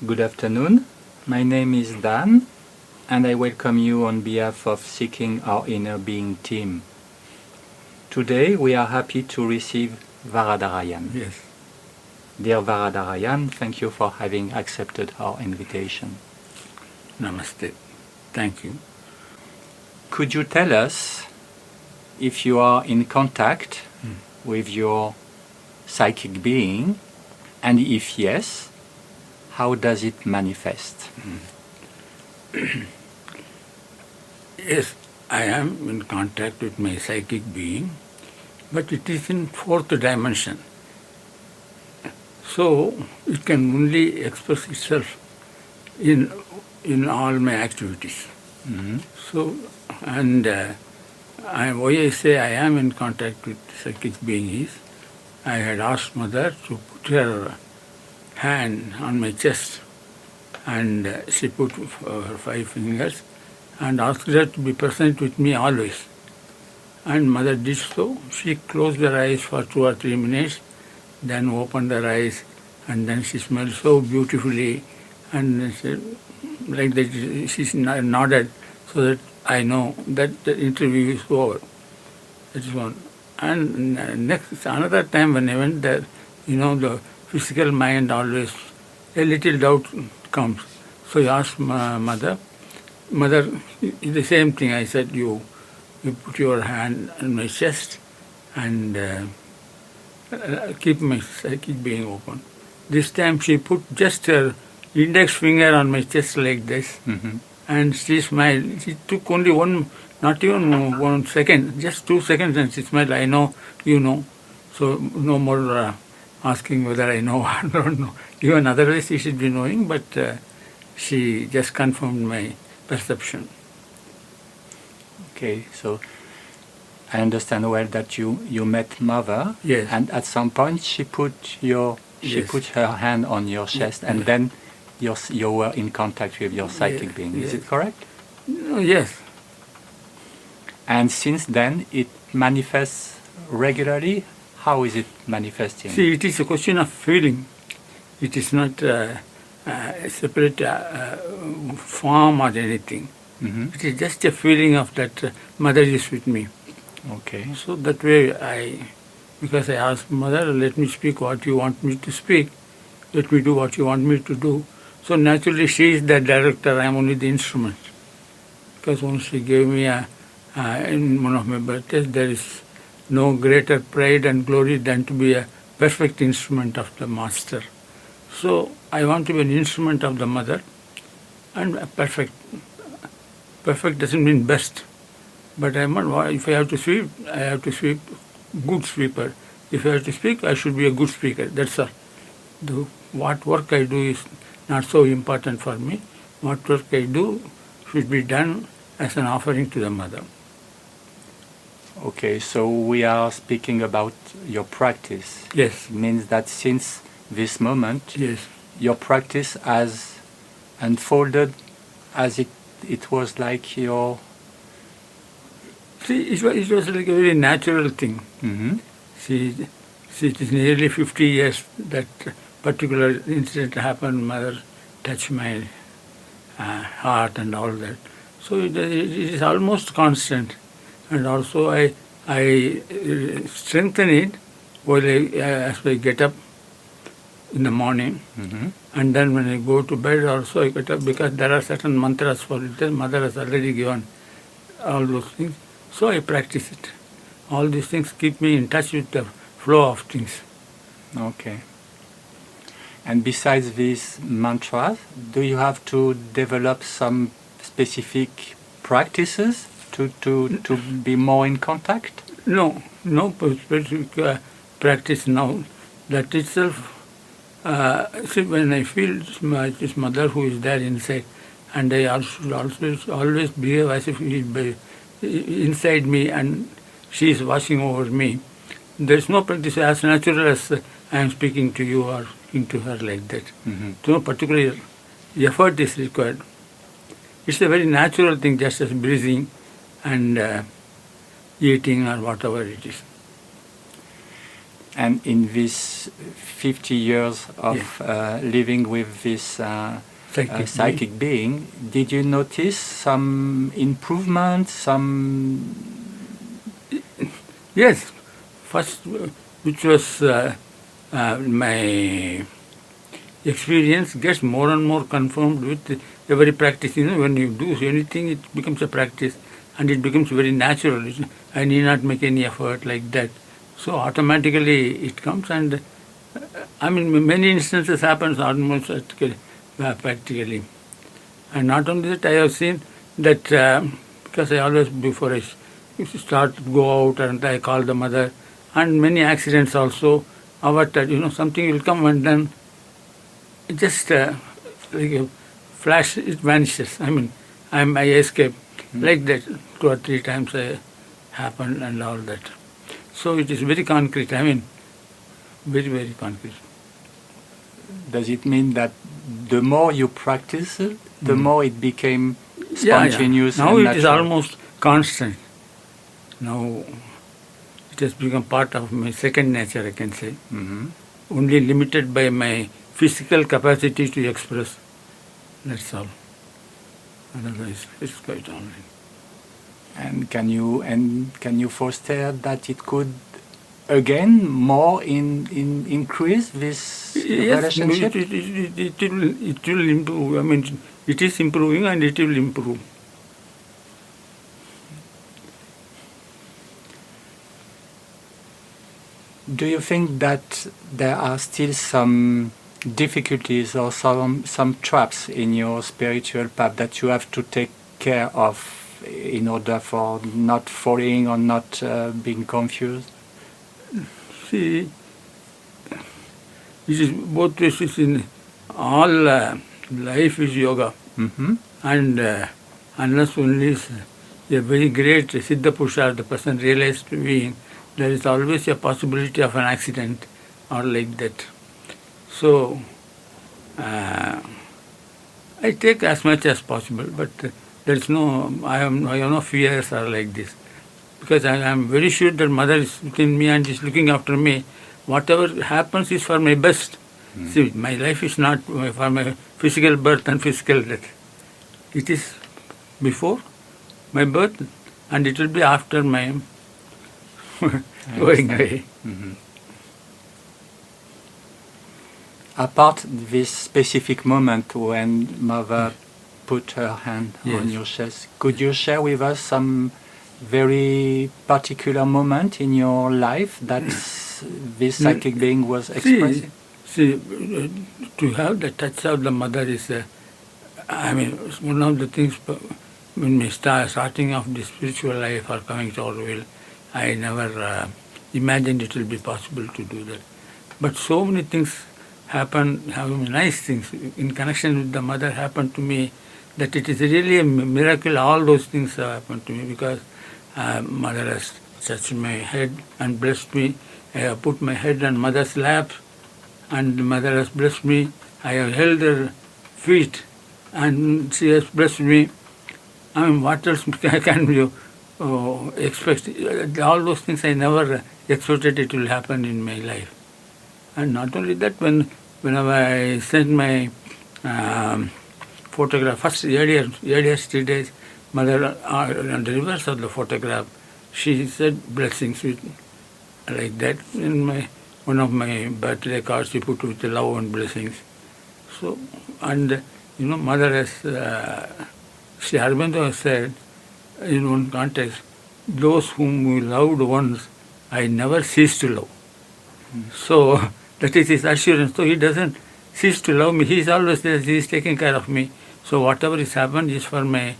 Good afternoon. My name is Dan, and I welcome you on behalf of Seeking Our Inner Being team. Today we are happy to receive Varadarajan. Yes. Dear Varadarajan, thank you for having accepted our invitation. Namaste. Thank you. Could you tell us if you are in contact with your psychic being, and if yes, how does it manifest? Yes, I am in contact with my psychic being, but it is in fourth dimension. So it can only express itself in all my activities. Mm-hmm. So, and why I say I am in contact with psychic being is, I had asked Mother to put her hand on my chest, and she put her 5 fingers and asked her to be present with me always. And Mother did so. She closed her eyes for 2 or 3 minutes, then opened her eyes, and then she smelled so beautifully, and she, like that she nodded, so that I know that the interview is over. That is one. And next, another time when I went there, the physical mind always, a little doubt comes. So I asked my Mother, the same thing. I said, you put your hand on my chest and keep my psychic being open. This time she put just her index finger on my chest like this, and she smiled. She took only not even 1 second, just 2 seconds, and she smiled. I know, you know. So no more asking whether I know or don't know. Even otherwise she should be knowing, but she just confirmed my perception. Okay, so I understand well that you met Mother, Yes. and at some point she put her hand on your chest, and then you were in contact with your psychic being. Is it correct? Yes. And since then it manifests regularly. How is it manifesting? See, it is a question of feeling. It is not a separate form or anything. Mm-hmm. It is just a feeling of that Mother is with me. Okay. So that way because I asked Mother, let me speak what you want me to speak. Let me do what you want me to do. So naturally she is the director, I am only the instrument. Because once she gave me in one of my birthdays, there is no greater pride and glory than to be a perfect instrument of the Master. So I want to be an instrument of the Mother, and a perfect. Perfect doesn't mean best, but if I have to sweep, I have to sweep good sweeper. If I have to speak, I should be a good speaker. That's all. What work I do is not so important for me. What work I do should be done as an offering to the Mother. Okay, so we are speaking about your practice. Yes. It means that since this moment, Yes. your practice has unfolded as it was like your... See, it was like a very natural thing. Mm-hmm. See, it is nearly 50 years that particular incident happened. Mother touched my heart and all that. So it is almost constant. And also I strengthen it as I get up in the morning. Mm-hmm. And then when I go to bed also I get up, because there are certain mantras for it. The Mother has already given all those things. So I practice it. All these things keep me in touch with the flow of things. Okay. And besides these mantras, do you have to develop some specific practices to be more in contact? No specific practice now. That itself, see, when I feel this Mother who is there inside, and I always behave as if she is inside me and she is watching over me. There is no practice as natural as I am speaking to you or speaking to her like that. Mm-hmm. No particular effort is required. It's a very natural thing, just as breathing and eating or whatever it is. And in this 50 years of living with this psychic being, did you notice some improvement, some... Yes. First, which was my experience gets more and more confirmed with every practice. You know, when you do anything, it becomes a practice and it becomes very natural. I need not make any effort like that. So automatically it comes, and I mean, many instances happens almost practically. And not only that, I have seen that because I always, before I used to start to go out, and I call the mother, and many accidents also averted. You know, something will come and then it just like a flash, it vanishes. I mean, I escape. Like that, 2 or 3 times happened and all that. So it is very concrete. I mean, very, very concrete. Does it mean that the more you practice it, the more it became spontaneous? Now and it natural? is almost constant. Now it has become part of my second nature, I can say. Only limited by my physical capacity to express. That's all. Otherwise, it's quite all right. And can you foster that it could again more increase this relationship? It will improve. I mean, it is improving and it will improve. Do you think that there are still some difficulties or some traps in your spiritual path that you have to take care of in order for not falling or not being confused? See, it is both ways. It's in all life is yoga, and unless only a very great Siddha Purusha, the person realized being, there is always a possibility of an accident or like that. So I take as much as possible, but there is no, I have no fears or like this, because I am very sure that mother is within me and is looking after me. Whatever happens is for my best. See, my life is not for my physical birth and physical death. It is before my birth, and it will be after my going away. Apart this specific moment when mother put her hand on your chest, could you share with us some very particular moment in your life that this psychic being was expressing? See, to have the touch of the mother is, I mean, one of the things when we starting off the spiritual life or coming to Auroville, I never imagined it will be possible to do that. But so many things happen, nice things in connection with the mother happened to me, that it is really a miracle. All those things have happened to me because mother has touched my head and blessed me. I have put my head on mother's lap and mother has blessed me. I have held her feet and she has blessed me. I mean, what else can you expect? All those things I never expected it will happen in my life. And not only that, whenever I sent my photograph, first earlier 3 days, mother on the reverse of the photograph, she said blessings with like that. In one of my birthday cards, she put with love and blessings. So, and mother has, Sri Aurobindo has said in one context, those whom we loved once, I never cease to love. So that is his assurance. So he doesn't cease to love me. He is always there. He is taking care of me. So whatever is happened is for my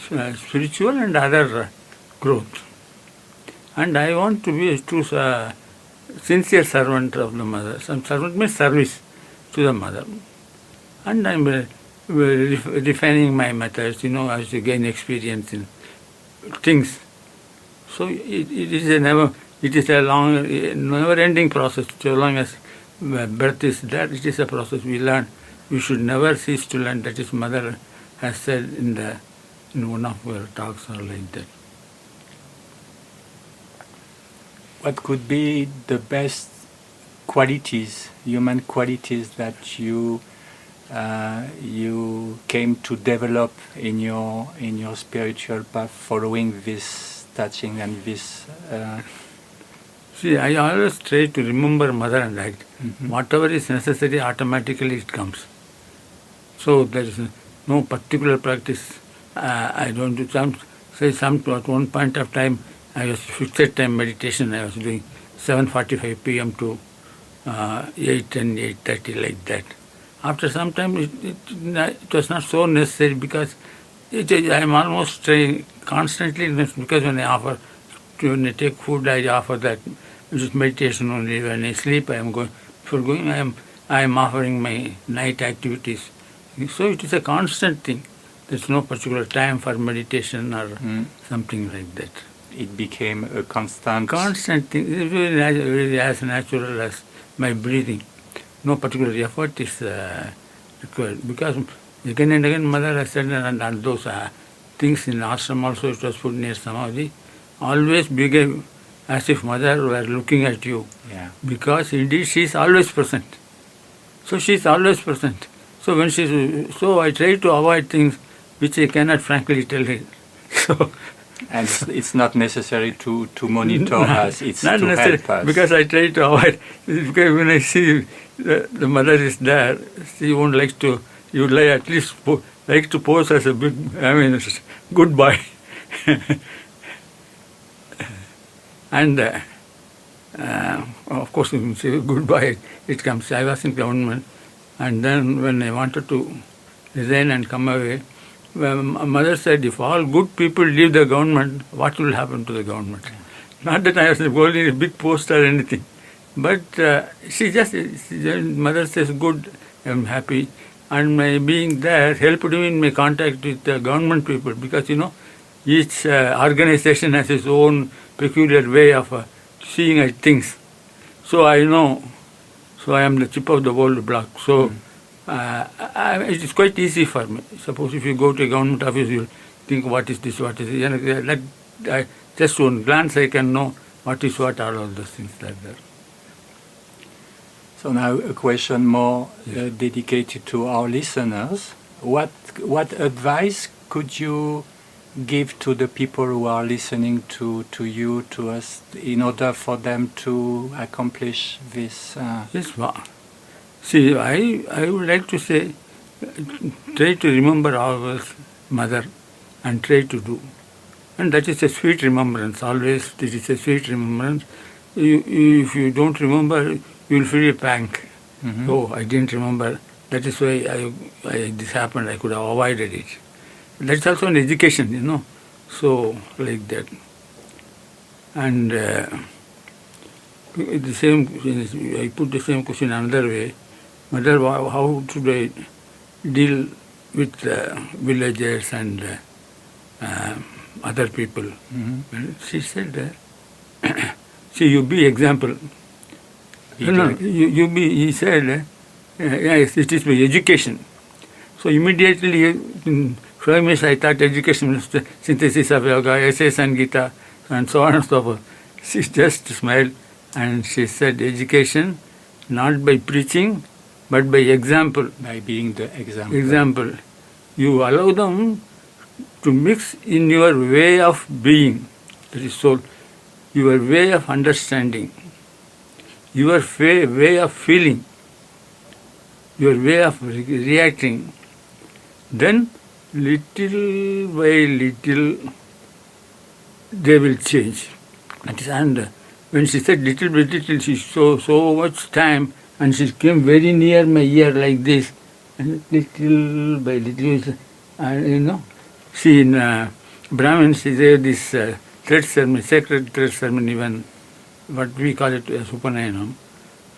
spiritual and other growth. And I want to be a true sincere servant of the mother. Some servant means service to the mother. And I am refining my methods, as to gain experience in things. So it is a long, never-ending process. So long as birth is there, it is a process we learn. We should never cease to learn. That is, mother has said in one of her talks or like that. What could be the best qualities, human qualities that you came to develop in your spiritual path, following this touching and this. See, I always try to remember mother and act. Whatever is necessary, automatically it comes. So there is no particular practice. I don't do some. At one point of time, I was fixed time meditation. I was doing 7:45 p.m. to 8 and 8:30 like that. After some time, it was not so necessary because I am almost trying constantly, because when I take food, I offer that. Just meditation only. When I sleep, I am offering my night activities. So it is a constant thing. There's no particular time for meditation or something like that. It became a constant thing. It's really as natural as my breathing. No particular effort is required. Because again and again, mother has said, and those things in ashram also, it was put near Samadhi, always behave as if mother were looking at you. Yeah. Because indeed she is always present. So she is always present. So I try to avoid things which I cannot frankly tell her. So and it's not necessary to monitor us. It's not to necessary, help us. because I try to avoid. Because when I see the mother is there, she won't like to. You would at least like to pose as a big. Goodbye. And of course, when you say goodbye, it comes. I was in government, and then when I wanted to resign and come away, my mother said, if all good people leave the government, what will happen to the government? Not that I was holding a big post or anything, but mother says, good, I'm happy. And my being there helped me in my contact with the government people, because each organization has its own peculiar way of seeing at things. So I know. So I am the chip of the old block. So it is quite easy for me. Suppose if you go to a government office, you'll think, what is this, what is it? Just one glance I can know what is what, all of those things like that. So now a question more dedicated to our listeners. What advice could you give to the people who are listening to you, to us, in order for them to accomplish this? Yes, see, I would like to say, try to remember our mother and try to do. And that is a sweet remembrance, always it is a sweet remembrance. If you don't remember, you will feel a pang. Oh, I didn't remember. That is why this happened, I could have avoided it. That's also an education, so like that. And the same, I put the same question another way. Mother, how should I deal with villagers and other people? And she said, see, you be example. He said, yes, it is my education. So immediately, for me, I thought education was the synthesis of yoga, essays and Gita, and so on and so forth. She just smiled and she said, education, not by preaching, but by example. By being the example. Example. You allow them to mix in your way of being, that is soul, your way of understanding, your way of feeling, your way of reacting. Then, little by little, they will change. And when she said little by little, she saw so much time, and she came very near my ear like this, and little by little, see in Brahmins, there this thread ceremony, sacred thread ceremony, when what we call it Supanayanam.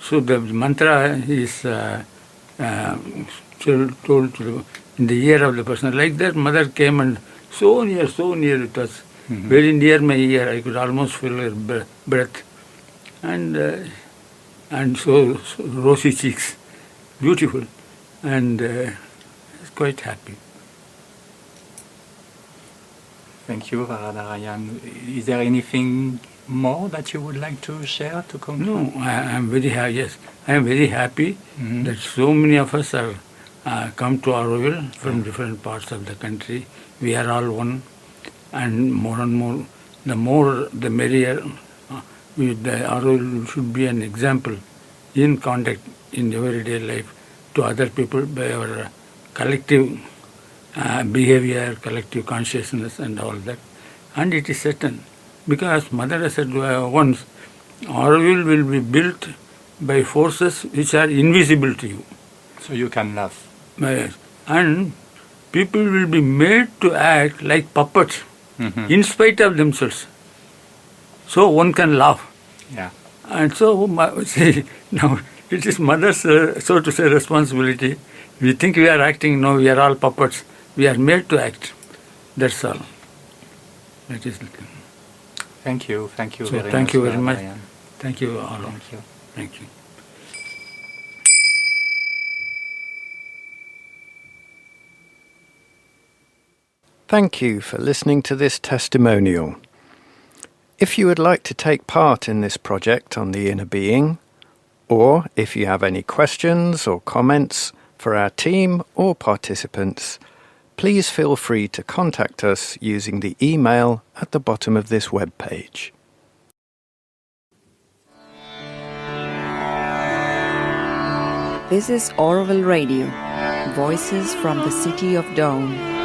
So the mantra is told to in the ear of the person. Like that, mother came and so near it was, very near my ear. I could almost feel her breath. And so rosy cheeks, beautiful, and quite happy. Thank you, Varadarajan. Is there anything more that you would like to share to conclude? No, I am very happy. Yes, I am very happy that so many of us have come to Auroville from different parts of the country. We are all one, and more, the more the merrier. The Auroville should be an example in contact in everyday life to other people by our collective behavior, collective consciousness, and all that. And it is certain, because Mother has said once, Auroville will be built by forces which are invisible to you. So you can love. Yes. And people will be made to act like puppets in spite of themselves. So one can laugh. Yeah. And so, see, now it is Mother's, so to say, responsibility. We think we are acting, no, we are all puppets. We are made to act. That's all. That is. Thank you. Thank you So very much. thank you very much. Varadarajan. Thank you all. Thank you. Thank you. Thank you for listening to this testimonial. If you would like to take part in this project on the inner being, or if you have any questions or comments for our team or participants, please feel free to contact us using the email at the bottom of this webpage. This is Auroville Radio, voices from the city of dawn.